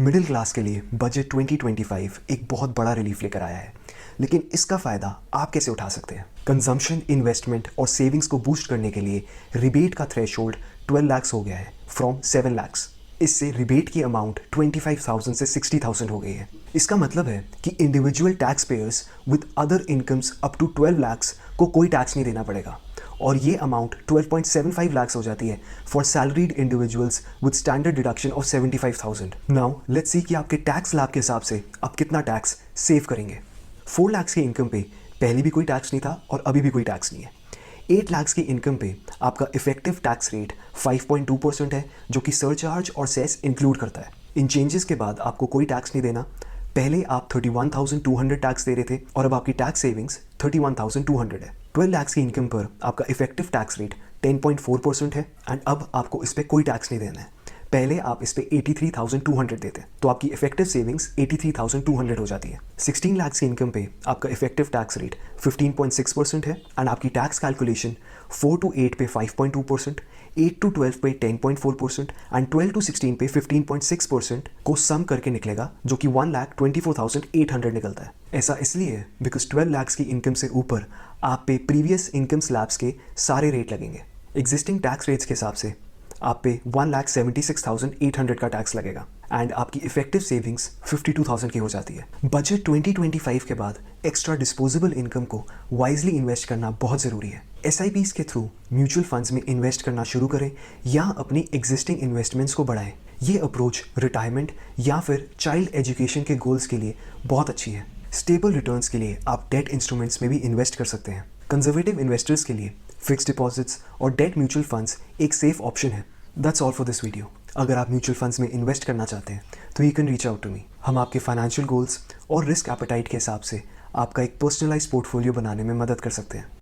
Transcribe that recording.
Middle class के लिए budget 2025 एक बहुत बड़ा रिलीफ लेकर आया है, लेकिन इसका फ़ायदा आप कैसे उठा सकते हैं? कंजम्पशन, इन्वेस्टमेंट और सेविंग्स को बूस्ट करने के लिए रिबेट का थ्रेशोल्ड 12 लाख हो गया है फ्रॉम 7 लाख। इससे रिबेट की अमाउंट 25,000 से 60,000 हो गई है। इसका मतलब है कि individual tax payers with other incomes up to 12 lakh को कोई टैक्स नहीं देना पड़ेगा और ये अमाउंट 12.75 लाख हो जाती है for salaried individuals with standard deduction of 75,000। Now let's see कि आपके टैक्स लाभ के हिसाब से आप कितना टैक्स सेव करेंगे। 4 लाख की इनकम पे पहले भी कोई टैक्स नहीं था और अभी भी कोई टैक्स नहीं है। 8 लाख की इनकम पे आपका इफेक्टिव टैक्स रेट 5.2% है, जो कि सरचार्ज और सेस इंक्लूड करता है। इन चेंजेस के बाद आपको कोई टैक्स नहीं देना। पहले आप 31,200 टैक्स दे रहे थे और अब आपकी टैक्स सेविंग्स 31,200 है। 12 लाख की इनकम पर आपका इफेक्टिव टैक्स रेट 10.4% है एंड अब आपको इस पर कोई टैक्स नहीं देना है। पहले आप इस पे 83,200 देते, तो आपकी इफेक्टिव सेविंग्स 83,200 हो जाती है। 16 लाख की इनकम पे आपका इफेक्टिव टैक्स रेट 15.6% है एंड आपकी टैक्स कैलकुलेशन 4 to 8 पे 5.2%, 8 to 12 पे 10.4% एंड 12 to 16 पे 15.6% को सम करके निकलेगा, जो कि 1,24,800 निकलता है। ऐसा इसलिए है बिकॉज 12 लाख की इनकम से ऊपर आप पे प्रीवियस इनकम स्लैब्स के सारे रेट लगेंगे। एग्जिस्टिंग टैक्स रेट्स के हिसाब से आप पे 1,76,800 का टैक्स लगेगा एंड आपकी इफेक्टिव सेविंग्स 52,000 की हो जाती है। बजट 2025 के बाद एक्स्ट्रा डिस्पोजेबल इनकम को वाइजली इन्वेस्ट करना बहुत ज़रूरी है। SIPs के थ्रू म्यूचुअल फंड्स में इन्वेस्ट करना शुरू करें या अपनी एग्जिस्टिंग इन्वेस्टमेंट्स को बढ़ाएं। ये अप्रोच रिटायरमेंट या फिर चाइल्ड एजुकेशन के गोल्स के लिए बहुत अच्छी है। स्टेबल रिटर्न्स के लिए आप डेट इंस्ट्रूमेंट्स में भी इन्वेस्ट कर सकते हैं। कंजर्वेटिव इन्वेस्टर्स के लिए फिक्स्ड डिपॉजिट्स और डेट म्यूचुअल फंड्स एक सेफ ऑप्शन है। That's all for this video. अगर आप म्यूचुअल फंड्स में इन्वेस्ट करना चाहते हैं तो you can reach out to me. हम आपके फाइनेंशियल गोल्स और रिस्क एपेटाइट के हिसाब से आपका एक पर्सनलाइज्ड पोर्टफोलियो बनाने में मदद कर सकते हैं।